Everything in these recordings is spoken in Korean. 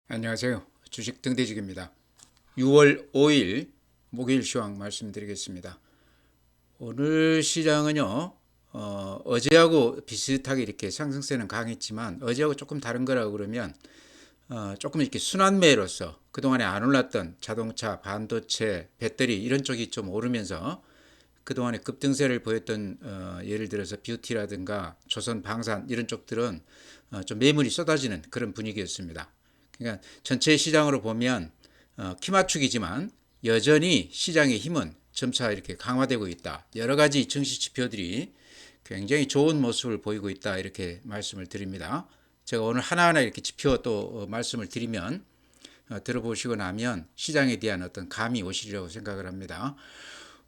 안녕하세요. 주식 등대직입니다. 6월 5일 목요일 시황 말씀드리겠습니다. 오늘 시장은요, 어제하고 비슷하게 이렇게 상승세는 강했지만 어제하고 조금 다른 거라고 그러면 조금 이렇게 순환매로서 그동안에 안 올랐던 자동차, 반도체, 배터리 이런 쪽이 좀 오르면서 그동안에 급등세를 보였던 예를 들어서 뷰티라든가 조선 방산 이런 쪽들은 좀 매물이 쏟아지는 그런 분위기였습니다. 그러니까 전체 시장으로 보면 키 맞추기지만 여전히 시장의 힘은 점차 이렇게 강화되고 있다. 여러 가지 증시 지표들이 굉장히 좋은 모습을 보이고 있다. 이렇게 말씀을 드립니다. 제가 오늘 하나하나 이렇게 지표 또 말씀을 드리면 들어보시고 나면 시장에 대한 어떤 감이 오시리라고 생각을 합니다.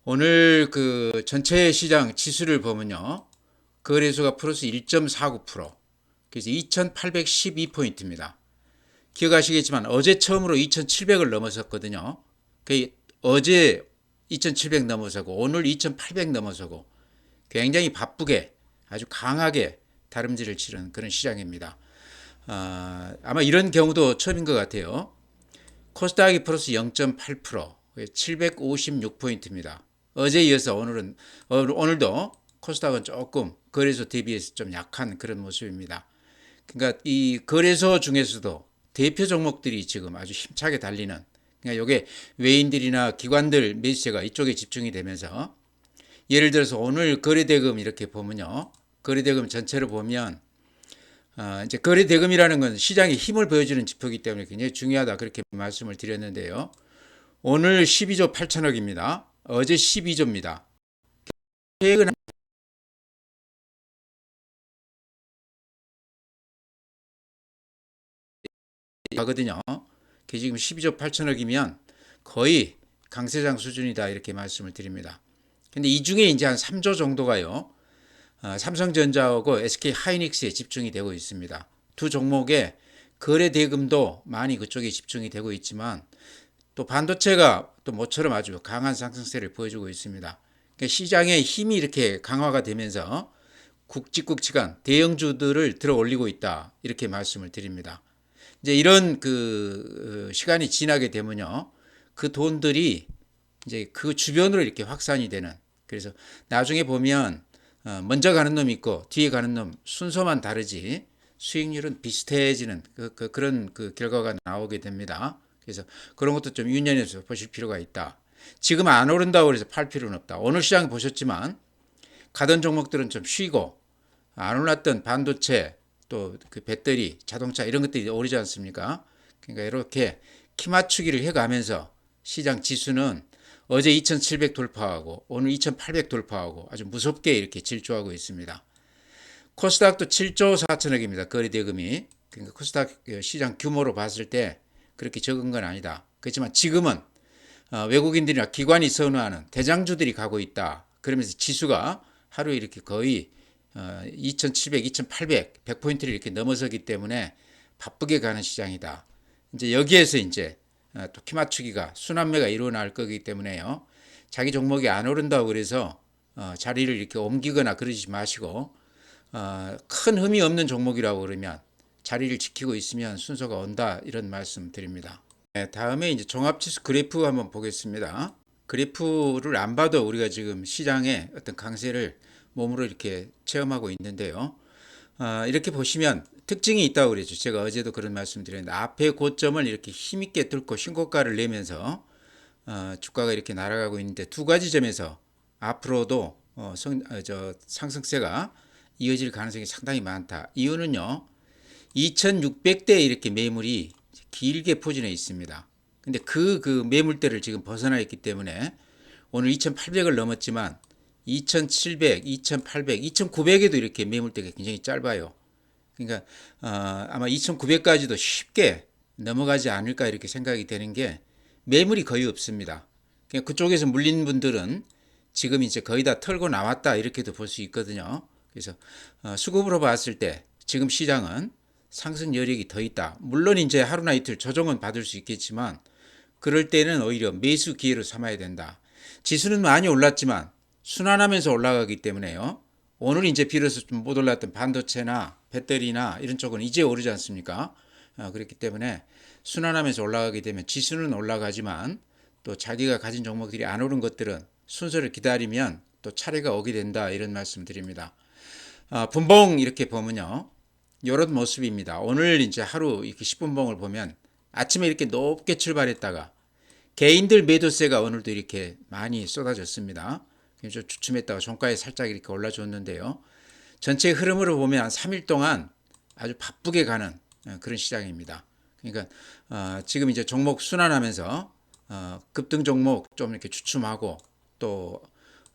오늘 그 전체 시장 지수를 보면요. 거래소가 플러스 1.49%, 그래서 2812포인트입니다. 기억하시겠지만 어제 처음으로 2700을 넘어섰거든요. 어제 2700 넘어서고 오늘 2800 넘어서고 굉장히 바쁘게 아주 강하게 다름질을 치는 그런 시장입니다. 아마 이런 경우도 처음인 것 같아요. 코스닥이 플러스 0.8%, 756포인트입니다. 어제 이어서 오늘도 코스닥은 조금 거래소 대비해서 좀 약한 그런 모습입니다. 그러니까 이 거래소 중에서도 대표 종목들이 지금 아주 힘차게 달리는, 그러니까 이게 외인들이나 기관들 매수세가 이쪽에 집중이 되면서 예를 들어서 오늘 거래대금 이렇게 보면요, 거래대금 전체로 보면 이제 거래대금이라는 건 시장의 힘을 보여주는 지표이기 때문에 굉장히 중요하다 그렇게 말씀을 드렸는데요. 오늘 12조 8천억입니다. 어제 12조입니다. 최근 하거든요. 그게 지금 12조 8천억이면 거의 강세장 수준이다 이렇게 말씀을 드립니다. 근데 이 중에 이제 한 3조 정도가요. 삼성전자하고 SK 하이닉스에 집중이 되고 있습니다. 두 종목의 거래 대금도 많이 그쪽에 집중이 되고 있지만 또 반도체가 또 모처럼 아주 강한 상승세를 보여주고 있습니다. 그러니까 시장의 힘이 이렇게 강화가 되면서 굵직굵직한 대형주들을 들어 올리고 있다 이렇게 말씀을 드립니다. 이제 이런 그 시간이 지나게 되면요, 그 돈들이 이제 그 주변으로 이렇게 확산이 되는. 그래서 나중에 보면 먼저 가는 놈이 있고 뒤에 가는 놈 순서만 다르지 수익률은 비슷해지는 그런 그 결과가 나오게 됩니다. 그래서 그런 것도 좀 유념해서 보실 필요가 있다. 지금 안 오른다고 해서 팔 필요는 없다. 오늘 시장 보셨지만 가던 종목들은 좀 쉬고 안 올랐던 반도체 또 그 배터리, 자동차 이런 것들이 오르지 않습니까? 그러니까 이렇게 키 맞추기를 해가면서 시장 지수는 어제 2700 돌파하고 오늘 2800 돌파하고 아주 무섭게 이렇게 질주하고 있습니다. 코스닥도 7조 4천억입니다. 거래 대금이. 그러니까 코스닥 시장 규모로 봤을 때 그렇게 적은 건 아니다. 그렇지만 지금은 외국인들이나 기관이 선호하는 대장주들이 가고 있다. 그러면서 지수가 하루에 이렇게 거의 2700, 2800, 100포인트를 이렇게 넘어서기 때문에 바쁘게 가는 시장이다. 이제 여기에서 이제 또 키 맞추기가 순환매가 일어날 거기 때문에요. 자기 종목이 안 오른다고 그래서 자리를 이렇게 옮기거나 그러지 마시고 큰 흠이 없는 종목이라고 그러면 자리를 지키고 있으면 순서가 온다 이런 말씀 드립니다. 네, 다음에 이제 종합지수 그래프 한번 보겠습니다. 그래프를 안 봐도 우리가 지금 시장의 어떤 강세를 몸으로 이렇게 체험하고 있는데요. 이렇게 보시면 특징이 있다고 그랬죠. 제가 어제도 그런 말씀 드렸는데 앞에 고점을 이렇게 힘있게 뚫고 신고가를 내면서 주가가 이렇게 날아가고 있는데 두 가지 점에서 앞으로도 상승세가 이어질 가능성이 상당히 많다. 이유는요. 2600대 이렇게 매물이 길게 포진해 있습니다. 근데 그 매물대를 지금 벗어나 있기 때문에 오늘 2800을 넘었지만 2700, 2800, 2900에도 이렇게 매물대가 굉장히 짧아요. 그러니까 아마 2900까지도 쉽게 넘어가지 않을까 이렇게 생각이 되는 게 매물이 거의 없습니다. 그러니까 그쪽에서 물린 분들은 지금 이제 거의 다 털고 나왔다 이렇게도 볼 수 있거든요. 그래서 수급으로 봤을 때 지금 시장은 상승 여력이 더 있다. 물론 이제 하루나 이틀 조정은 받을 수 있겠지만 그럴 때는 오히려 매수 기회로 삼아야 된다. 지수는 많이 올랐지만 순환하면서 올라가기 때문에요. 오늘 이제 비로소 좀 못 올랐던 반도체나 배터리나 이런 쪽은 이제 오르지 않습니까? 그렇기 때문에 순환하면서 올라가게 되면 지수는 올라가지만 또 자기가 가진 종목들이 안 오른 것들은 순서를 기다리면 또 차례가 오게 된다, 이런 말씀 드립니다. 분봉 이렇게 보면요, 이런 모습입니다. 오늘 이제 하루 이렇게 10분봉을 보면 아침에 이렇게 높게 출발했다가 개인들 매도세가 오늘도 이렇게 많이 쏟아졌습니다. 좀 주춤했다가 종가에 살짝 이렇게 올라줬는데요. 전체 흐름으로 보면 한 3일 동안 아주 바쁘게 가는 그런 시장입니다. 그러니까 지금 이제 종목 순환하면서 급등 종목 좀 이렇게 주춤하고 또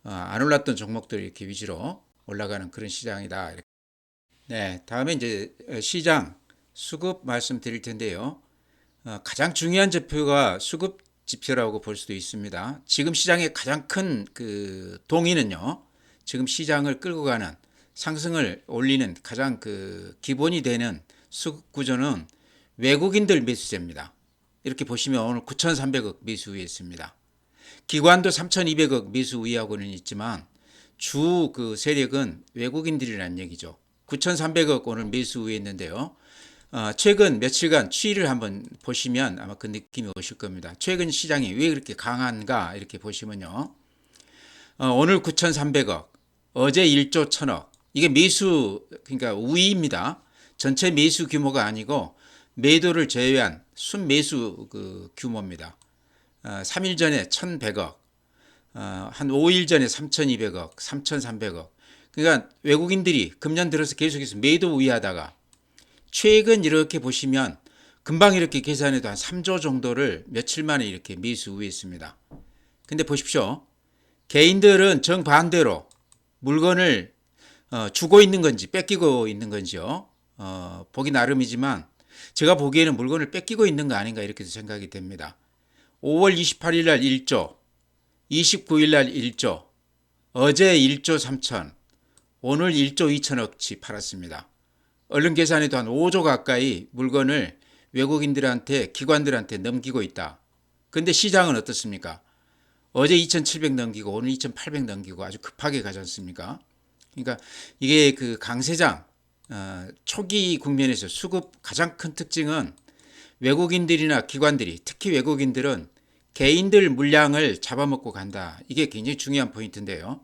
안 올랐던 종목들 이렇게 위주로 올라가는 그런 시장이다. 네, 다음에 이제 시장 수급 말씀드릴 텐데요. 가장 중요한 지표가 수급 지표라고 볼 수도 있습니다. 지금 시장의 가장 큰 그 동의는요, 지금 시장을 끌고 가는 상승을 올리는 가장 그 기본이 되는 수급 구조는 외국인들 매수세입니다. 이렇게 보시면 오늘 9,300억 매수 우위에 있습니다. 기관도 3,200억 매수 우위하고는 있지만 주 그 세력은 외국인들이라는 얘기죠. 9,300억 오늘 매수 우위에 있는데요. 최근 며칠간 추이를 한번 보시면 아마 그 느낌이 오실 겁니다. 최근 시장이 왜 그렇게 강한가 이렇게 보시면요. 오늘 9,300억, 어제 1조 1,000억. 이게 매수, 그러니까 우위입니다. 전체 매수 규모가 아니고 매도를 제외한 순매수 그 규모입니다. 3일 전에 1,100억, 한 5일 전에 3,200억, 3,300억. 그러니까 외국인들이 금년 들어서 계속해서 매도 우위하다가 최근 이렇게 보시면 금방 이렇게 계산해도 한 3조 정도를 며칠 만에 이렇게 매수 우위했습니다. 근데 보십시오. 개인들은 정반대로 물건을 주고 있는 건지 뺏기고 있는 건지요. 보기 나름이지만 제가 보기에는 물건을 뺏기고 있는 거 아닌가 이렇게 생각이 됩니다. 5월 28일 날 1조, 29일 날 1조, 어제 1조 3천, 오늘 1조 2천억치 팔았습니다. 얼른 계산해도 한 5조 가까이 물건을 외국인들한테, 기관들한테 넘기고 있다. 근데 시장은 어떻습니까? 어제 2,700 넘기고 오늘 2,800 넘기고 아주 급하게 가지 않습니까? 그러니까 이게 그 강세장 초기 국면에서 수급 가장 큰 특징은 외국인들이나 기관들이, 특히 외국인들은 개인들 물량을 잡아먹고 간다. 이게 굉장히 중요한 포인트인데요.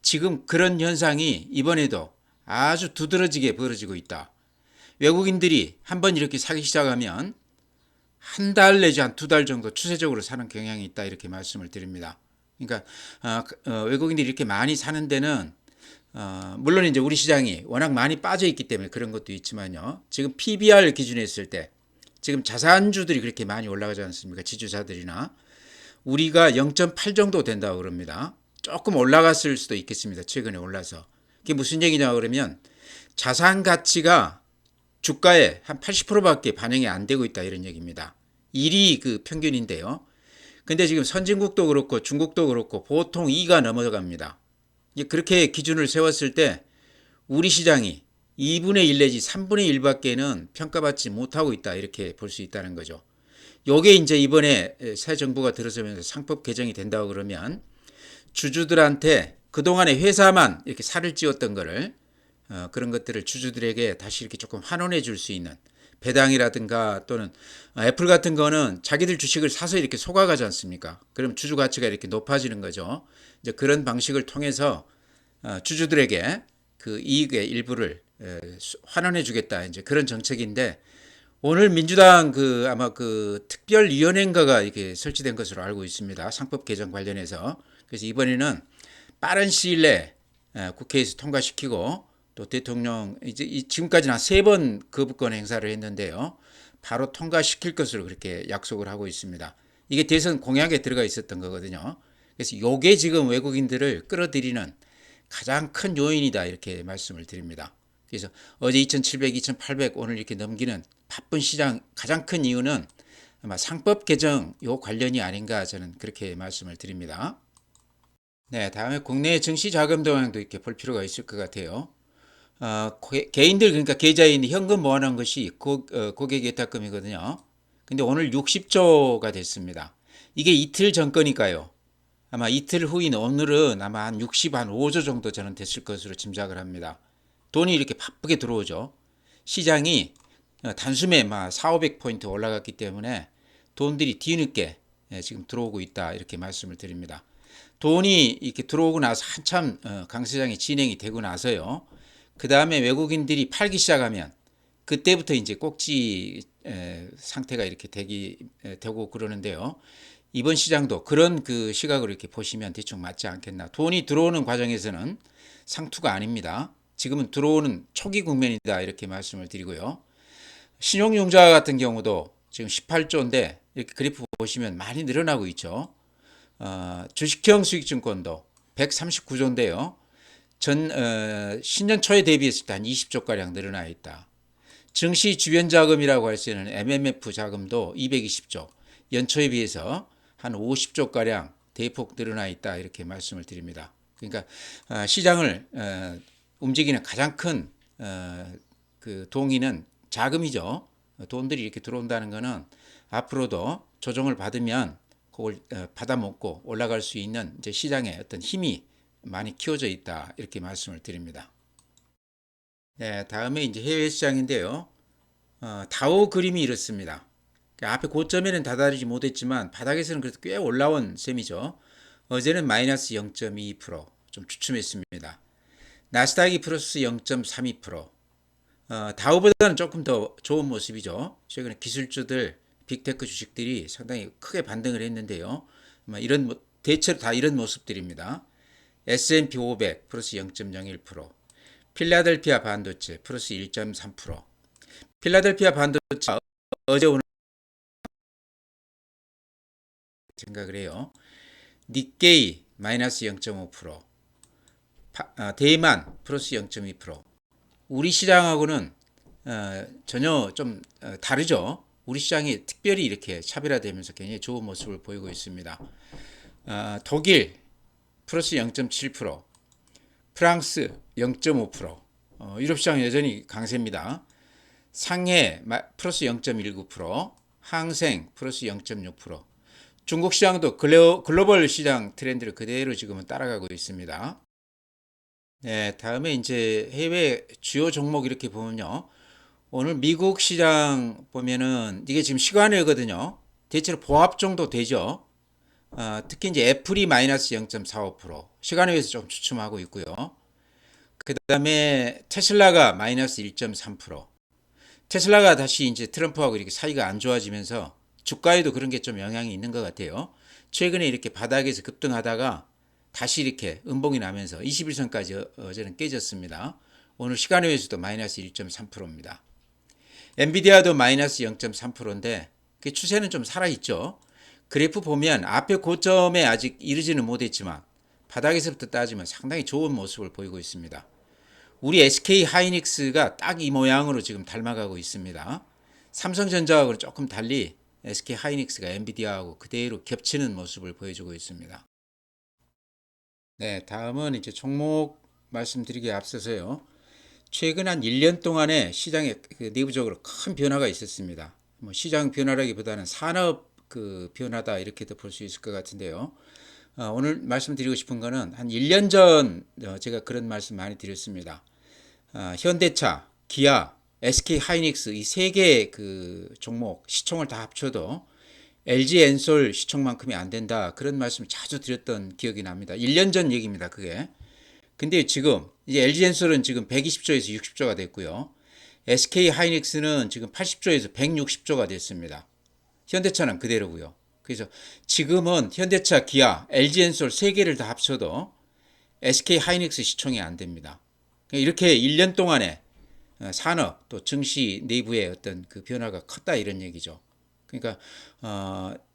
지금 그런 현상이 이번에도 아주 두드러지게 벌어지고 있다. 외국인들이 한번 이렇게 사기 시작하면 한 달 내지 한 두 달 정도 추세적으로 사는 경향이 있다, 이렇게 말씀을 드립니다. 그러니까 외국인들이 이렇게 많이 사는 데는 물론 이제 우리 시장이 워낙 많이 빠져 있기 때문에 그런 것도 있지만요. 지금 PBR 기준에 했을 때 지금 자산주들이 그렇게 많이 올라가지 않습니까? 지주사들이나 우리가 0.8 정도 된다고 그럽니다. 조금 올라갔을 수도 있겠습니다. 최근에 올라서. 그게 무슨 얘기냐 그러면 자산 가치가 주가에 한 80%밖에 반영이 안 되고 있다, 이런 얘기입니다. 1위 그 평균인데요. 근데 지금 선진국도 그렇고 중국도 그렇고 보통 2가 넘어갑니다. 그렇게 기준을 세웠을 때 우리 시장이 2분의 1 내지 3분의 1밖에는 평가받지 못하고 있다, 이렇게 볼 수 있다는 거죠. 요게 이제 이번에 새 정부가 들어서면서 상법 개정이 된다고 그러면 주주들한테 그동안에 회사만 이렇게 살을 찌웠던 거를 그런 것들을 주주들에게 다시 이렇게 조금 환원해 줄 수 있는 배당이라든가 또는 애플 같은 거는 자기들 주식을 사서 이렇게 속아가지 않습니까? 그럼 주주 가치가 이렇게 높아지는 거죠. 이제 그런 방식을 통해서 주주들에게 그 이익의 일부를 환원해 주겠다, 이제 그런 정책인데 오늘 민주당 그 아마 그 특별위원회인가가 이렇게 설치된 것으로 알고 있습니다. 상법 개정 관련해서. 그래서 이번에는 빠른 시일 내에 국회에서 통과시키고 또 대통령 이제 지금까지는 한 3번 거부권 행사를 했는데요. 바로 통과시킬 것으로 그렇게 약속을 하고 있습니다. 이게 대선 공약에 들어가 있었던 거거든요. 그래서 요게 지금 외국인들을 끌어들이는 가장 큰 요인이다, 이렇게 말씀을 드립니다. 그래서 어제 2,700, 2,800 오늘 이렇게 넘기는 바쁜 시장 가장 큰 이유는 아마 상법 개정 요 관련이 아닌가, 저는 그렇게 말씀을 드립니다. 네, 다음에 국내 증시 자금 동향도 이렇게 볼 필요가 있을 것 같아요. 개인들, 그러니까 계좌에 현금 모아놓은 것이 고객 예탁금이거든요. 근데 오늘 60조가 됐습니다. 이게 이틀 전 거니까요. 아마 이틀 후인 오늘은 아마 한 65조 정도 저는 됐을 것으로 짐작을 합니다. 돈이 이렇게 바쁘게 들어오죠. 시장이 단숨에 막 4,500포인트 올라갔기 때문에 돈들이 뒤늦게 지금 들어오고 있다 이렇게 말씀을 드립니다. 돈이 이렇게 들어오고 나서 한참 강세장이 진행이 되고 나서요. 그 다음에 외국인들이 팔기 시작하면 그때부터 이제 꼭지 상태가 이렇게 되고 그러는데요. 이번 시장도 그런 그 시각으로 이렇게 보시면 대충 맞지 않겠나. 돈이 들어오는 과정에서는 상투가 아닙니다. 지금은 들어오는 초기 국면이다 이렇게 말씀을 드리고요. 신용융자 같은 경우도 지금 18조인데 이렇게 그래프 보시면 많이 늘어나고 있죠. 주식형 수익증권도 139조인데요. 신년 초에 대비했을 때 한 20조가량 늘어나 있다. 증시 주변 자금이라고 할 수 있는 MMF 자금도 220조, 연초에 비해서 한 50조가량 대폭 늘어나 있다 이렇게 말씀을 드립니다. 그러니까 시장을 움직이는 가장 큰 그 동의는 자금이죠. 돈들이 이렇게 들어온다는 것은 앞으로도 조정을 받으면 그걸 받아먹고 올라갈 수 있는 이제 시장의 어떤 힘이 많이 키워져 있다 이렇게 말씀을 드립니다. 네, 다음에 이제 해외 시장인데요. 다우 그림이 이렇습니다. 그러니까 앞에 고점에는 다다르지 못했지만 바닥에서는 그래도 꽤 올라온 셈이죠. 어제는 마이너스 0.2%좀 주춤했습니다. 나스닥이 플러스 0.32%. 다우보다는 조금 더 좋은 모습이죠. 최근에 기술주들, 빅테크 주식들이 상당히 크게 반등을 했는데요. 대체로 다 이런 모습들입니다. S&P 500 플러스 0.01%, 필라델피아 반도체 플러스 1.3%. 필라델피아 반도체 어제 오늘 생각을 해요. 니케이 마이너스 0.5%, 대만 플러스 0.2%. 우리 시장하고는 전혀 좀 다르죠. 우리 시장이 특별히 이렇게 차별화되면서 굉장히 좋은 모습을 보이고 있습니다. 독일 플러스 0.7%, 프랑스 0.5%, 유럽 시장 여전히 강세입니다. 상해 플러스 0.19%, 항생 플러스 0.6%. 중국 시장도 글로벌 시장 트렌드를 그대로 지금은 따라가고 있습니다. 네, 다음에 이제 해외 주요 종목 이렇게 보면요. 오늘 미국 시장 보면은 이게 지금 시간외거든요. 대체로 보합 정도 되죠. 특히 이제 애플이 마이너스 0.45%, 시간외에서 좀 주춤하고 있고요. 그 다음에 테슬라가 마이너스 1.3%. 테슬라가 다시 이제 트럼프하고 이렇게 사이가 안 좋아지면서 주가에도 그런 게 좀 영향이 있는 것 같아요. 최근에 이렇게 바닥에서 급등하다가 다시 이렇게 음봉이 나면서 21선까지 어제는 깨졌습니다. 오늘 시간외에서도 마이너스 1.3%입니다. 엔비디아도 마이너스 0.3%인데 그 추세는 좀 살아있죠. 그래프 보면 앞에 고점에 아직 이르지는 못했지만 바닥에서부터 따지면 상당히 좋은 모습을 보이고 있습니다. 우리 SK 하이닉스가 딱 이 모양으로 지금 닮아가고 있습니다. 삼성전자하고는 조금 달리 SK 하이닉스가 엔비디아하고 그대로 겹치는 모습을 보여주고 있습니다. 네, 다음은 이제 종목 말씀드리기에 앞서서요. 최근 한 1년 동안에 시장에 내부적으로 큰 변화가 있었습니다. 뭐 시장 변화라기보다는 산업 그 변화다 이렇게도 볼 수 있을 것 같은데요. 오늘 말씀드리고 싶은 거는 한 1년 전 제가 그런 말씀 많이 드렸습니다. 현대차, 기아, SK 하이닉스 이 세 개의 그 종목 시총을 다 합쳐도 LG 엔솔 시총만큼이 안 된다 그런 말씀을 자주 드렸던 기억이 납니다. 1년 전 얘기입니다. 그게. 근데 지금 이제 LG 엔솔은 지금 120조에서 60조가 됐고요. SK 하이닉스는 지금 80조에서 160조가 됐습니다. 현대차는 그대로고요. 그래서 지금은 현대차, 기아, LG 엔솔 세 개를 다 합쳐도 SK 하이닉스 시총이 안 됩니다. 이렇게 1년 동안에 산업 또 증시 내부의 어떤 그 변화가 컸다 이런 얘기죠. 그러니까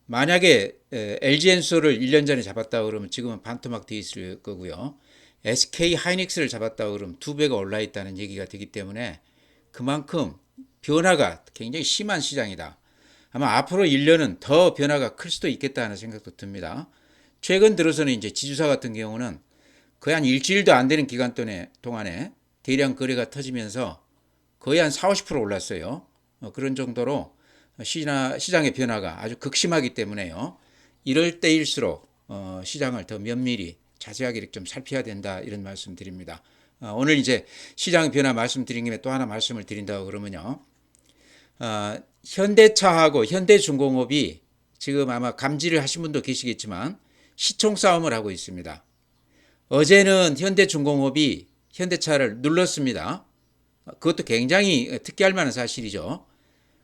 만약에 LG 엔솔을 1년 전에 잡았다 그러면 지금은 반토막 돼 있을 거고요. SK 하이닉스를 잡았다 그러면 2배가 올라 있다는 얘기가 되기 때문에 그만큼 변화가 굉장히 심한 시장이다. 아마 앞으로 1년은 더 변화가 클 수도 있겠다는 생각도 듭니다. 최근 들어서는 이제 지주사 같은 경우는 거의 한 일주일도 안 되는 기간 동안에 대량 거래가 터지면서 거의 한 4, 50% 올랐어요. 그런 정도로 시장의 변화가 아주 극심하기 때문에요. 이럴 때일수록 시장을 더 면밀히 자세하게 좀 살펴야 된다 이런 말씀 드립니다. 오늘 이제 시장 변화 말씀드린 김에 또 하나 말씀을 드린다고 그러면요. 현대차하고 현대중공업이 지금 아마 감지를 하신 분도 계시겠지만 시총 싸움을 하고 있습니다. 어제는 현대중공업이 현대차를 눌렀습니다. 그것도 굉장히 특기할 만한 사실이죠.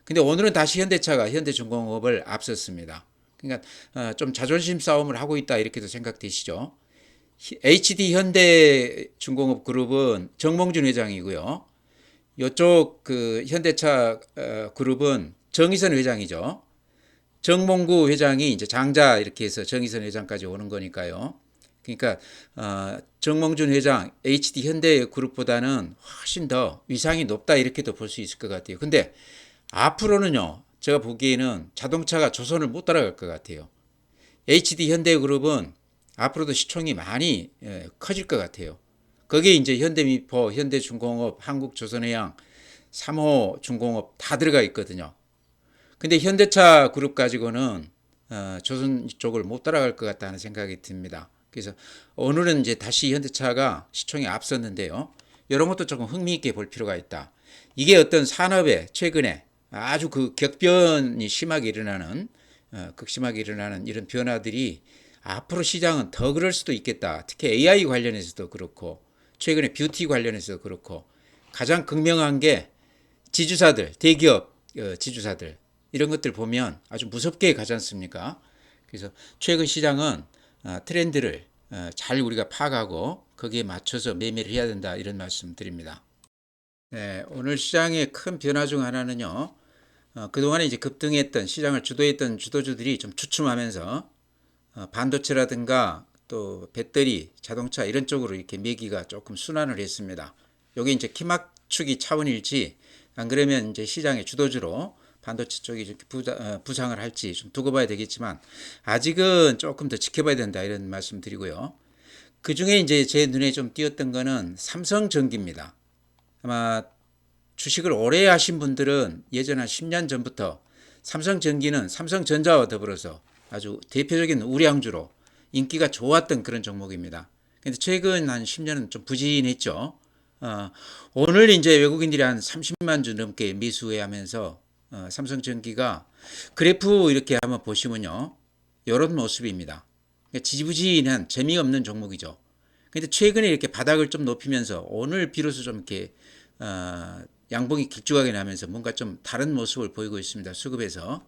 근데 오늘은 다시 현대차가 현대중공업을 앞섰습니다. 그러니까 좀 자존심 싸움을 하고 있다 이렇게도 생각되시죠. HD 현대중공업 그룹은 정몽준 회장이고요. 이쪽 그 현대차 그룹은 정의선 회장이죠. 정몽구 회장이 이제 장자 이렇게 해서 정의선 회장까지 오는 거니까요. 그러니까 정몽준 회장 HD 현대 그룹보다는 훨씬 더 위상이 높다 이렇게도 볼 수 있을 것 같아요. 근데 앞으로는요, 제가 보기에는 자동차가 조선을 못 따라갈 것 같아요. HD 현대 그룹은 앞으로도 시총이 많이 커질 것 같아요. 거기에 이제 현대미포, 현대중공업, 한국조선해양, 삼호중공업 다 들어가 있거든요. 근데 현대차 그룹 가지고는 조선 쪽을 못 따라갈 것 같다는 생각이 듭니다. 그래서 오늘은 이제 다시 현대차가 시총이 앞섰는데요. 이런 것도 조금 흥미있게 볼 필요가 있다. 이게 어떤 산업에 최근에 아주 그 격변이 심하게 일어나는 극심하게 일어나는 이런 변화들이 앞으로 시장은 더 그럴 수도 있겠다. 특히 AI 관련해서도 그렇고 최근에 뷰티 관련해서도 그렇고 가장 극명한 게 지주사들, 대기업 지주사들 이런 것들 보면 아주 무섭게 가지 않습니까? 그래서 최근 시장은 트렌드를 잘 우리가 파악하고 거기에 맞춰서 매매를 해야 된다 이런 말씀 드립니다. 네, 오늘 시장의 큰 변화 중 하나는요. 그동안에 이제 급등했던 시장을 주도했던 주도주들이 좀 주춤하면서 반도체라든가 또 배터리, 자동차 이런 쪽으로 이렇게 매기가 조금 순환을 했습니다. 여기 이제 키맞추기 차원일지 안 그러면 이제 시장의 주도주로 반도체 쪽이 이렇게 부상을 할지 좀 두고 봐야 되겠지만 아직은 조금 더 지켜봐야 된다 이런 말씀 드리고요. 그 중에 이제 제 눈에 좀 띄었던 거는 삼성전기입니다. 아마 주식을 오래 하신 분들은 예전 한 10년 전부터 삼성전기는 삼성전자와 더불어서 아주 대표적인 우량주로 인기가 좋았던 그런 종목입니다. 근데 최근 한 10년은 좀 부진했죠. 오늘 이제 외국인들이 한 30만 주 넘게 매수하면서 삼성전기가 그래프 이렇게 한번 보시면요. 이런 모습입니다. 그러니까 지지부진한 재미없는 종목이죠. 근데 최근에 이렇게 바닥을 좀 높이면서 오늘 비로소 좀 이렇게 양봉이 길쭉하게 나면서 뭔가 좀 다른 모습을 보이고 있습니다. 수급에서.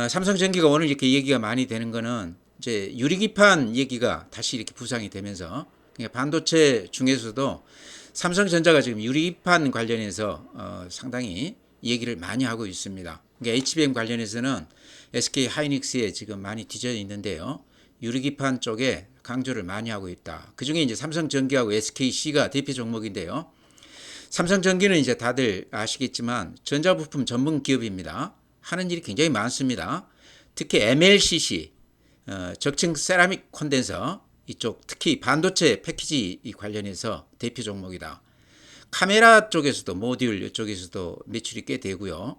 삼성전기가 오늘 이렇게 얘기가 많이 되는 거는 이제 유리기판 얘기가 다시 이렇게 부상이 되면서 그러니까 반도체 중에서도 삼성전자가 지금 유리기판 관련해서 상당히 얘기를 많이 하고 있습니다. 그러니까 HBM 관련해서는 SK 하이닉스에 지금 많이 뒤져 있는데요. 유리기판 쪽에 강조를 많이 하고 있다. 그 중에 이제 삼성전기하고 SKC가 대표 종목인데요. 삼성전기는 이제 다들 아시겠지만 전자부품 전문 기업입니다. 하는 일이 굉장히 많습니다. 특히 MLCC, 적층 세라믹 콘덴서 이쪽 특히 반도체 패키지 관련해서 대표 종목이다. 카메라 쪽에서도 모듈 이쪽에서도 매출이 꽤 되고요.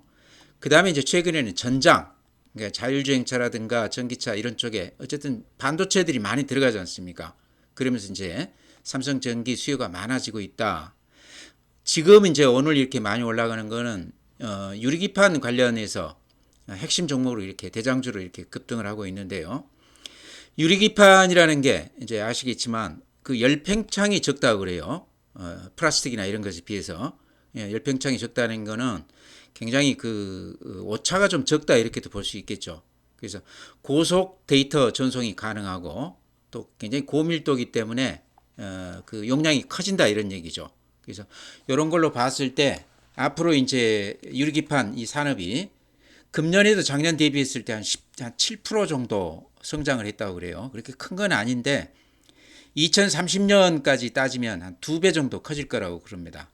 그 다음에 이제 최근에는 전장, 그러니까 자율주행차라든가 전기차 이런 쪽에 어쨌든 반도체들이 많이 들어가지 않습니까? 그러면서 이제 삼성전기 수요가 많아지고 있다. 지금 이제 오늘 이렇게 많이 올라가는 거는 유리기판 관련해서 핵심 종목으로 이렇게 대장주로 이렇게 급등을 하고 있는데요. 유리기판이라는 게 이제 아시겠지만 그 열팽창이 적다고 그래요. 플라스틱이나 이런 것에 비해서 열팽창이 적다는 거는 굉장히 그 오차가 좀 적다 이렇게도 볼 수 있겠죠. 그래서 고속 데이터 전송이 가능하고 또 굉장히 고밀도이기 때문에 그 용량이 커진다 이런 얘기죠. 그래서 이런 걸로 봤을 때 앞으로 이제 유리기판 이 산업이 금년에도 작년 대비했을 때 한 7% 정도 성장을 했다고 그래요. 그렇게 큰 건 아닌데 2030년까지 따지면 한 2배 정도 커질 거라고 그럽니다.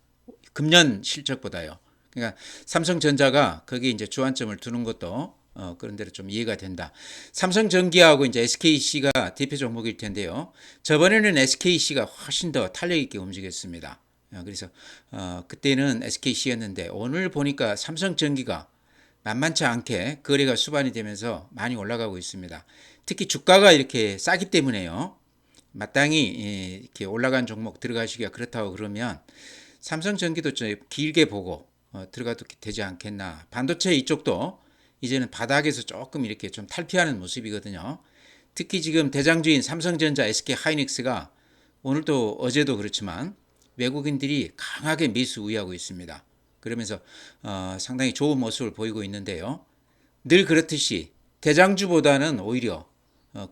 금년 실적보다요. 그러니까 삼성전자가 거기에 이제 주안점을 두는 것도 그런 대로 좀 이해가 된다. 삼성전기하고 이제 SKC가 대표 종목일 텐데요. 저번에는 SKC가 훨씬 더 탄력 있게 움직였습니다. 그래서 그때는 SKC였는데 오늘 보니까 삼성전기가 만만치 않게 거래가 수반이 되면서 많이 올라가고 있습니다. 특히 주가가 이렇게 싸기 때문에요. 마땅히 이렇게 올라간 종목 들어가시기가 그렇다고 그러면 삼성전기도 좀 길게 보고 들어가도 되지 않겠나. 반도체 이쪽도 이제는 바닥에서 조금 이렇게 좀 탈피하는 모습이거든요. 특히 지금 대장주인 삼성전자, SK 하이닉스가 오늘도 어제도 그렇지만 외국인들이 강하게 매수 우위하고 있습니다. 그러면서 상당히 좋은 모습을 보이고 있는데요. 늘 그렇듯이 대장주보다는 오히려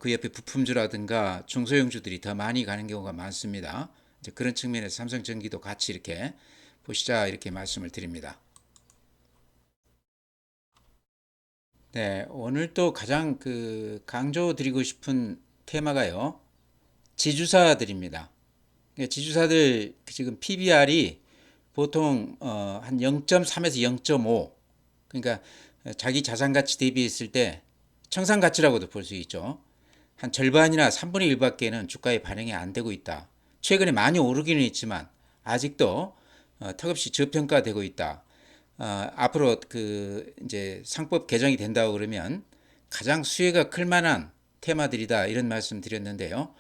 그 옆에 부품주라든가 중소형주들이 더 많이 가는 경우가 많습니다. 이제 그런 측면에서 삼성전기도 같이 이렇게 보시자 이렇게 말씀을 드립니다. 네, 오늘 또 가장 강조드리고 싶은 테마가요. 지주사들입니다. 그러니까 지주사들 지금 PBR이 보통 한 0.3에서 0.5, 그러니까 자기 자산 가치 대비했을 때 청산 가치라고도 볼 수 있죠. 한 절반이나 3분의 1밖에는 주가에 반영이 안 되고 있다. 최근에 많이 오르기는 했지만 아직도 턱없이 저평가되고 있다. 앞으로 이제 상법 개정이 된다고 그러면 가장 수혜가 클 만한 테마들이다 이런 말씀 드렸는데요.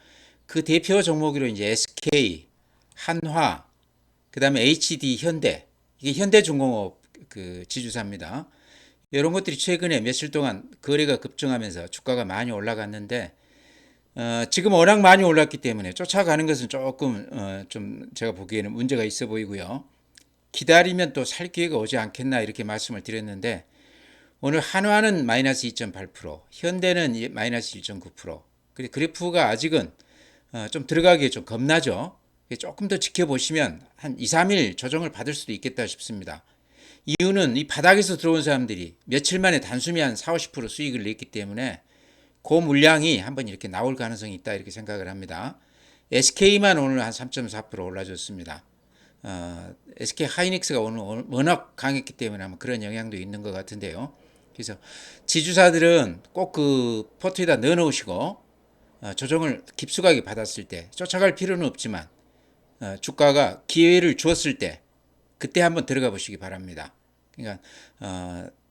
그 대표 종목으로 이제 SK, 한화, 그다음에 HD 현대, 이게 현대중공업 지주사입니다. 이런 것들이 최근에 며칠 동안 거래가 급증하면서 주가가 많이 올라갔는데 지금 워낙 많이 올랐기 때문에 쫓아가는 것은 조금 좀 제가 보기에는 문제가 있어 보이고요. 기다리면 또 살 기회가 오지 않겠나 이렇게 말씀을 드렸는데 오늘 한화는 마이너스 2.8%, 현대는 마이너스 1.9%. 그리고 그래프가 아직은 좀 들어가기에 좀 겁나죠. 조금 더 지켜보시면 한 2, 3일 조정을 받을 수도 있겠다 싶습니다. 이유는 이 바닥에서 들어온 사람들이 며칠 만에 단숨에 한 4, 50% 수익을 냈기 때문에 그 물량이 한번 이렇게 나올 가능성이 있다 이렇게 생각을 합니다. SK만 오늘 한 3.4% 올라줬습니다. SK 하이닉스가 오늘 워낙 강했기 때문에 아마 그런 영향도 있는 것 같은데요. 그래서 지주사들은 꼭 그 포트에다 넣어 놓으시고 조정을 깊숙하게 받았을 때 쫓아갈 필요는 없지만 주가가 기회를 주었을 때 그때 한번 들어가 보시기 바랍니다. 그러니까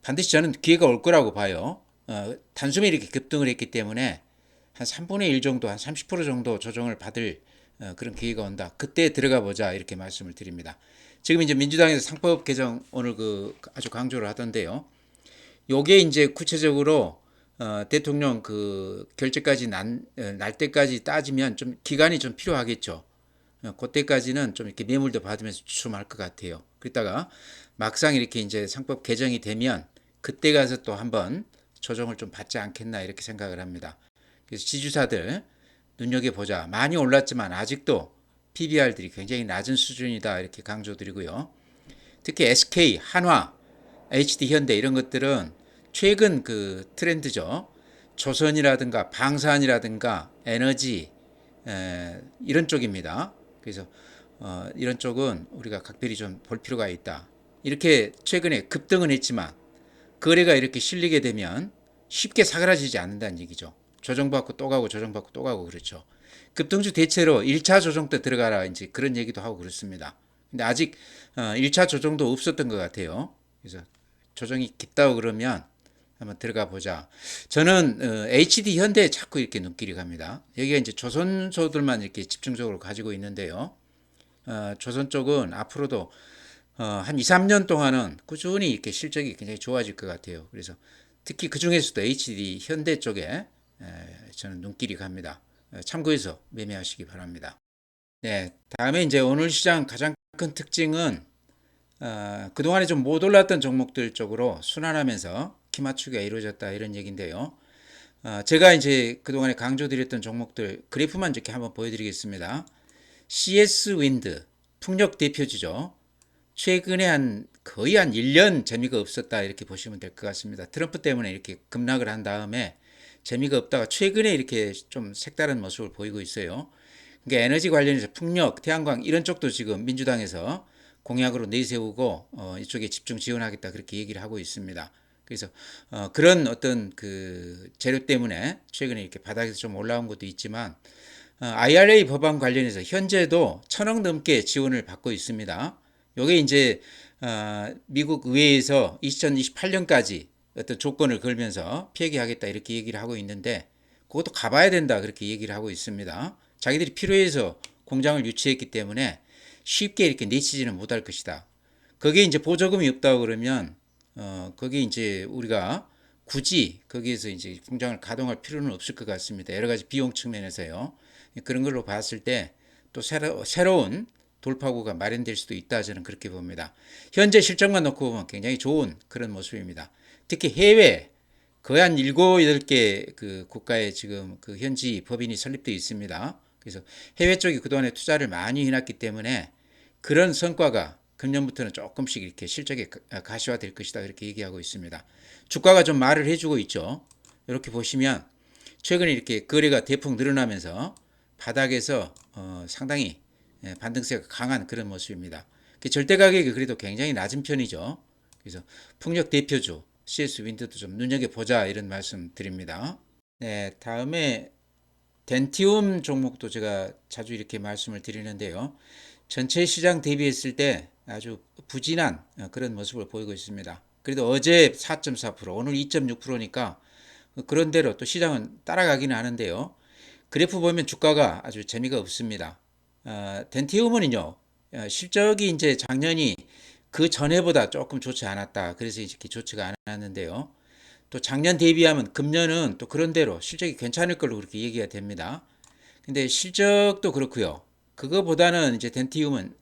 반드시 저는 기회가 올 거라고 봐요. 단숨에 이렇게 급등을 했기 때문에 한 3분의 1 정도, 한 30% 정도 조정을 받을 그런 기회가 온다. 그때 들어가 보자 이렇게 말씀을 드립니다. 지금 이제 민주당에서 상법 개정 오늘 아주 강조를 하던데요. 요게 이제 구체적으로 대통령 결재까지 날 때까지 따지면 좀 기간이 좀 필요하겠죠. 그때까지는 좀 이렇게 매물도 받으면서 주춤할 것 같아요. 그러다가 막상 이렇게 이제 상법 개정이 되면 그때 가서 또 한번 조정을 좀 받지 않겠나 이렇게 생각을 합니다. 그래서 지주사들 눈여겨보자. 많이 올랐지만 아직도 PBR들이 굉장히 낮은 수준이다 이렇게 강조드리고요. 특히 SK, 한화, HD 현대 이런 것들은 최근 트렌드죠. 조선이라든가 방산이라든가 에너지 이런 쪽입니다. 그래서 이런 쪽은 우리가 각별히 좀 볼 필요가 있다. 이렇게 최근에 급등은 했지만 거래가 이렇게 실리게 되면 쉽게 사그라지지 않는다는 얘기죠. 조정받고 또 가고 조정받고 또 가고 그렇죠. 급등주 대체로 1차 조정 때 들어가라 이제 그런 얘기도 하고 그렇습니다. 근데 아직 1차 조정도 없었던 것 같아요. 그래서 조정이 깊다고 그러면 한번 들어가 보자. 저는 HD 현대에 자꾸 이렇게 눈길이 갑니다. 여기가 이제 조선소들만 이렇게 집중적으로 가지고 있는데요. 조선 쪽은 앞으로도 한 2, 3년 동안은 꾸준히 이렇게 실적이 굉장히 좋아질 것 같아요. 그래서 특히 그 중에서도 HD 현대 쪽에 저는 눈길이 갑니다. 참고해서 매매하시기 바랍니다. 네, 다음에 이제 오늘 시장 가장 큰 특징은 그동안에 좀 못 올랐던 종목들 쪽으로 순환하면서 키 맞추기가 이루어졌다 이런 얘기인데요. 제가 이제 그동안에 강조드렸던 종목들 그래프만 이렇게 한번 보여드리겠습니다. CS 윈드 풍력 대표주죠. 최근에 거의 한 1년 재미가 없었다 이렇게 보시면 될 것 같습니다. 트럼프 때문에 이렇게 급락을 한 다음에 재미가 없다가 최근에 이렇게 좀 색다른 모습을 보이고 있어요. 그러니까 에너지 관련해서 풍력, 태양광 이런 쪽도 지금 민주당에서 공약으로 내세우고 이쪽에 집중 지원하겠다 그렇게 얘기를 하고 있습니다. 그래서 그런 어떤 재료 때문에 최근에 이렇게 바닥에서 좀 올라온 것도 있지만 IRA 법안 관련해서 현재도 1,000억 넘게 지원을 받고 있습니다. 요게 이제 미국 의회에서 2028년까지 어떤 조건을 걸면서 폐기하겠다 이렇게 얘기를 하고 있는데 그것도 가봐야 된다 그렇게 얘기를 하고 있습니다. 자기들이 필요해서 공장을 유치했기 때문에 쉽게 이렇게 내치지는 못할 것이다. 거기에 이제 보조금이 없다고 그러면 거기에 이제 우리가 굳이 거기에서 이제 공장을 가동할 필요는 없을 것 같습니다. 여러 가지 비용 측면에서요. 그런 걸로 봤을 때 또 새로운 돌파구가 마련될 수도 있다, 저는 그렇게 봅니다. 현재 실적만 놓고 보면 굉장히 좋은 그런 모습입니다. 특히 해외 거의 한 7, 8개 그 국가에 지금 그 현지 법인이 설립되어 있습니다. 그래서 해외 쪽이 그동안에 투자를 많이 해놨기 때문에 그런 성과가 금년부터는 조금씩 이렇게 실적에 가시화될 것이다, 이렇게 얘기하고 있습니다. 주가가 좀 말을 해주고 있죠. 이렇게 보시면 최근에 이렇게 거래가 대폭 늘어나면서 바닥에서 상당히 반등세가 강한 그런 모습입니다. 절대 가격이 그래도 굉장히 낮은 편이죠. 그래서 풍력 대표주 CS 윈드도 좀 눈여겨보자, 이런 말씀 드립니다. 네, 다음에 덴티움 종목도 제가 자주 이렇게 말씀을 드리는데요. 전체 시장 대비했을 때 아주 부진한 그런 모습을 보이고 있습니다. 그래도 어제 4.4%, 오늘 2.6%니까 그런대로 또 시장은 따라가기는 하는데요. 그래프 보면 주가가 아주 재미가 없습니다. 덴티움은요, 실적이 이제 작년이 그 전해보다 조금 좋지 않았다, 그래서 이렇게 좋지가 않았는데요. 또 작년 대비하면 금년은 또 그런대로 실적이 괜찮을 걸로 그렇게 얘기가 됩니다. 근데 실적도 그렇고요. 그거보다는 이제 덴티움은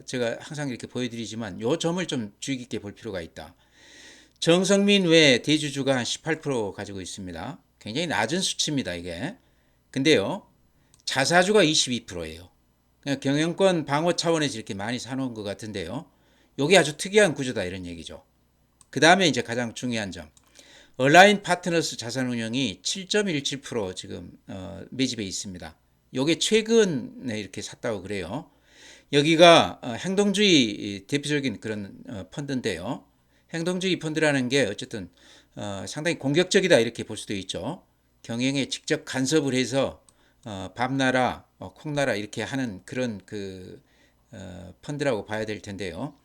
제가 항상 이렇게 보여드리지만 요 점을 좀 주의 깊게 볼 필요가 있다. 정성민 외 대주주가 한 18% 가지고 있습니다. 굉장히 낮은 수치입니다, 이게. 근데요, 자사주가 22%예요. 그냥 경영권 방어 차원에서 이렇게 많이 사놓은 것 같은데요. 요게 아주 특이한 구조다, 이런 얘기죠. 그 다음에 이제 가장 중요한 점. 얼라인 파트너스 자산운용이 7.17% 지금 매집해 있습니다. 요게 최근에 이렇게 샀다고 그래요. 여기가 행동주의 대표적인 그런 펀드인데요. 행동주의 펀드라는 게 어쨌든 상당히 공격적이다, 이렇게 볼 수도 있죠. 경영에 직접 간섭을 해서 밥나라, 콩나라 이렇게 하는 그런 그 펀드라고 봐야 될 텐데요.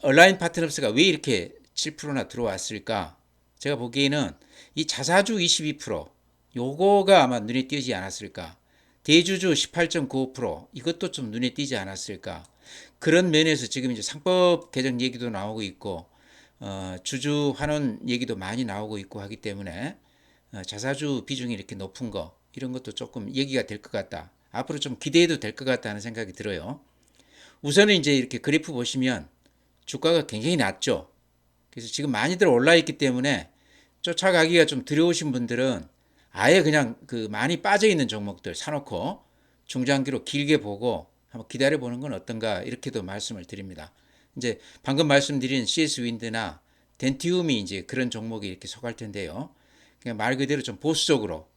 얼라인 파트너스가 왜 이렇게 7%나 들어왔을까? 제가 보기에는 이 자사주 22% 요거가 아마 눈에 띄지 않았을까? 대주주 18.95% 이것도 좀 눈에 띄지 않았을까? 그런 면에서 지금 이제 상법 개정 얘기도 나오고 있고 주주 환원 얘기도 많이 나오고 있고 하기 때문에 자사주 비중이 이렇게 높은 거 이런 것도 조금 얘기가 될 것 같다. 앞으로 좀 기대해도 될 것 같다는 생각이 들어요. 우선은 이제 이렇게 그래프 보시면 주가가 굉장히 낮죠. 그래서 지금 많이들 올라 있기 때문에 쫓아가기가 좀 두려우신 분들은 아예 그냥 그 많이 빠져 있는 종목들 사놓고 중장기로 길게 보고 한번 기다려 보는 건 어떤가, 이렇게도 말씀을 드립니다. 이제 방금 말씀드린 CS 윈드나 덴티움이 이제 그런 종목이 이렇게 속할 텐데요. 그냥 말 그대로 좀 보수적으로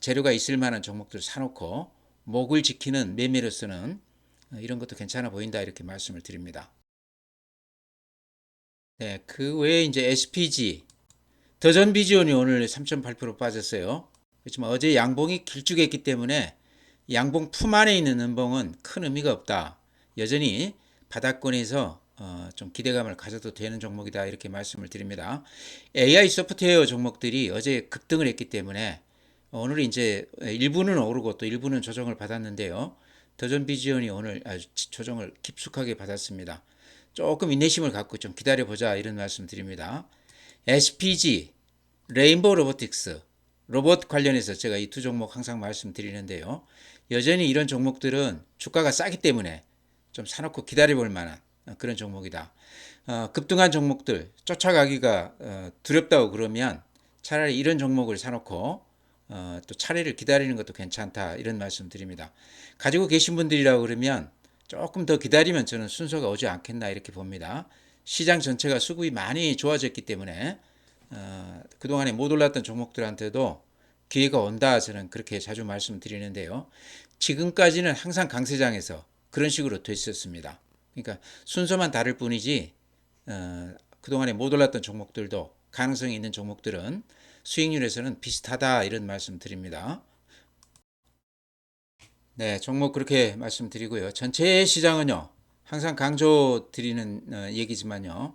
재료가 있을 만한 종목들을 사놓고 목을 지키는 매매로서는 이런 것도 괜찮아 보인다, 이렇게 말씀을 드립니다. 네, 그 외에 이제 SPG 더전 비지온이 오늘 3.8% 빠졌어요. 그렇지만 어제 양봉이 길쭉했기 때문에 양봉 품 안에 있는 음봉은 큰 의미가 없다. 여전히 바닥권에서 좀 기대감을 가져도 되는 종목이다, 이렇게 말씀을 드립니다. AI 소프트웨어 종목들이 어제 급등을 했기 때문에 오늘 이제 일부는 오르고 또 일부는 조정을 받았는데요. 더전 비지온이 오늘 아주 조정을 깊숙하게 받았습니다. 조금 인내심을 갖고 좀 기다려보자, 이런 말씀 드립니다. SPG, 레인보우 로보틱스, 로봇 관련해서 제가 이 두 종목 항상 말씀드리는데요. 여전히 이런 종목들은 주가가 싸기 때문에 좀 사놓고 기다려볼 만한 그런 종목이다. 급등한 종목들 쫓아가기가 두렵다고 그러면 차라리 이런 종목을 사놓고 또 차례를 기다리는 것도 괜찮다, 이런 말씀 드립니다. 가지고 계신 분들이라고 그러면 조금 더 기다리면 저는 순서가 오지 않겠나, 이렇게 봅니다. 시장 전체가 수급이 많이 좋아졌기 때문에 그동안에 못 올랐던 종목들한테도 기회가 온다, 저는 그렇게 자주 말씀드리는데요. 지금까지는 항상 강세장에서 그런 식으로 됐었습니다. 그러니까 순서만 다를 뿐이지 그동안에 못 올랐던 종목들도 가능성이 있는 종목들은 수익률에서는 비슷하다, 이런 말씀 드립니다. 네, 종목 그렇게 말씀드리고요. 전체 시장은요, 항상 강조 드리는 얘기지만요.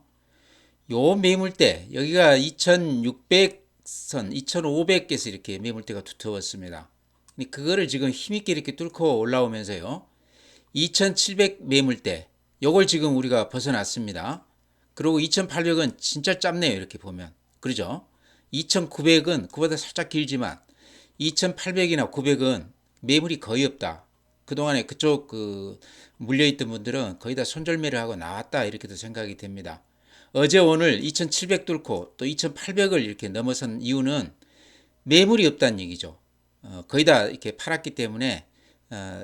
요 매물대, 여기가 2600선, 2500에서 이렇게 매물대가 두터웠습니다. 그거를 지금 힘있게 이렇게 뚫고 올라오면서요. 2700 매물대, 요걸 지금 우리가 벗어났습니다. 그리고 2800은 진짜 짧네요. 이렇게 보면. 그러죠? 2900은 그보다 살짝 길지만 2800이나 900은 매물이 거의 없다. 그동안에 그쪽 물려있던 분들은 거의 다 손절매를 하고 나왔다. 이렇게도 생각이 됩니다. 어제 오늘 2700 뚫고 또 2800을 이렇게 넘어선 이유는 매물이 없다는 얘기죠. 거의 다 이렇게 팔았기 때문에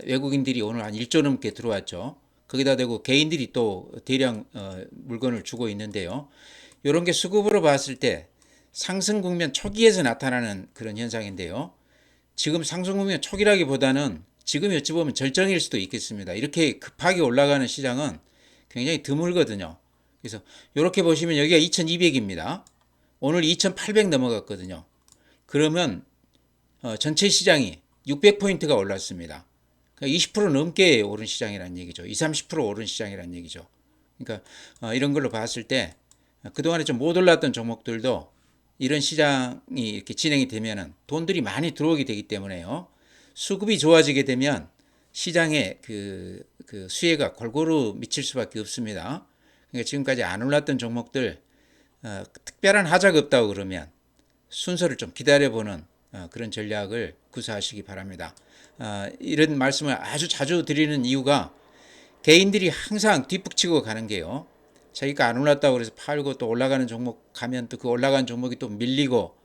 외국인들이 오늘 한 1조 넘게 들어왔죠. 거기다 대고 개인들이 또 대량 물건을 주고 있는데요. 이런 게 수급으로 봤을 때 상승 국면 초기에서 나타나는 그런 현상인데요. 지금 상승 국면 초기라기보다는 지금이 어찌 보면 절정일 수도 있겠습니다. 이렇게 급하게 올라가는 시장은 굉장히 드물거든요. 그래서 이렇게 보시면 여기가 2200입니다. 오늘 2800 넘어갔거든요. 그러면 전체 시장이 600포인트가 올랐습니다. 그러니까 20% 넘게 오른 시장이라는 얘기죠. 20, 30% 오른 시장이라는 얘기죠. 그러니까 이런 걸로 봤을 때 그동안에 좀 못 올랐던 종목들도 이런 시장이 이렇게 진행이 되면은 돈들이 많이 들어오게 되기 때문에요. 수급이 좋아지게 되면 시장에 그 수혜가 골고루 미칠 수밖에 없습니다. 그러니까 지금까지 안 올랐던 종목들 특별한 하자가 없다고 그러면 순서를 좀 기다려보는 그런 전략을 구사하시기 바랍니다. 이런 말씀을 아주 자주 드리는 이유가 개인들이 항상 뒷북치고 가는 게요. 자기가 안 올랐다고 그래서 팔고 또 올라가는 종목 가면 또 그 올라간 종목이 또 밀리고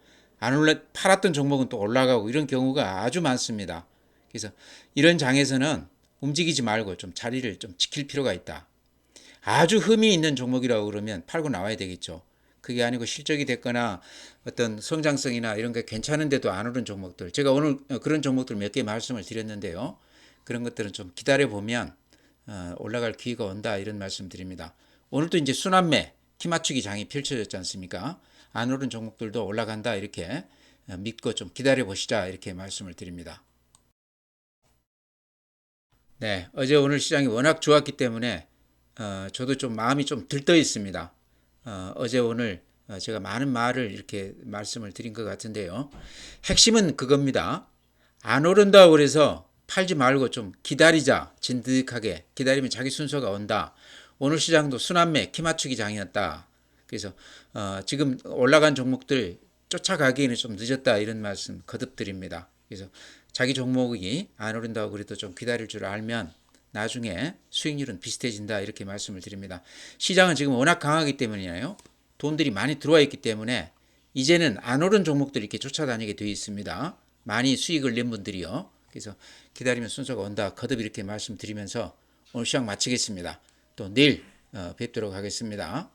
팔았던 종목은 또 올라가고 이런 경우가 아주 많습니다. 그래서 이런 장에서는 움직이지 말고 좀 자리를 좀 지킬 필요가 있다. 아주 흠이 있는 종목이라고 그러면 팔고 나와야 되겠죠. 그게 아니고 실적이 됐거나 어떤 성장성이나 이런 게 괜찮은데도 안 오른 종목들. 제가 오늘 그런 종목들 몇 개 말씀을 드렸는데요. 그런 것들은 좀 기다려 보면 올라갈 기회가 온다 이런 말씀 드립니다. 오늘도 이제 순환매 키 맞추기 장이 펼쳐졌지 않습니까? 안 오른 종목들도 올라간다 이렇게 믿고 좀 기다려 보시자 이렇게 말씀을 드립니다. 네, 어제 오늘 시장이 워낙 좋았기 때문에 저도 좀 마음이 좀 들떠 있습니다. 어제 오늘 제가 많은 말을 이렇게 말씀을 드린 것 같은데요. 핵심은 그겁니다. 안 오른다고 그래서 팔지 말고 좀 기다리자. 진득하게 기다리면 자기 순서가 온다. 오늘 시장도 순환매 키 맞추기 장이었다. 그래서 지금 올라간 종목들 쫓아가기에는 좀 늦었다 이런 말씀 거듭 드립니다. 그래서 자기 종목이 안 오른다고 그래도 좀 기다릴 줄 알면 나중에 수익률은 비슷해진다 이렇게 말씀을 드립니다. 시장은 지금 워낙 강하기 때문이에요. 돈들이 많이 들어와 있기 때문에 이제는 안 오른 종목들이 이렇게 쫓아다니게 되어 있습니다. 많이 수익을 낸 분들이요. 그래서 기다리면 순서가 온다. 거듭 이렇게 말씀드리면서 오늘 시장 마치겠습니다. 또 내일 뵙도록 하겠습니다.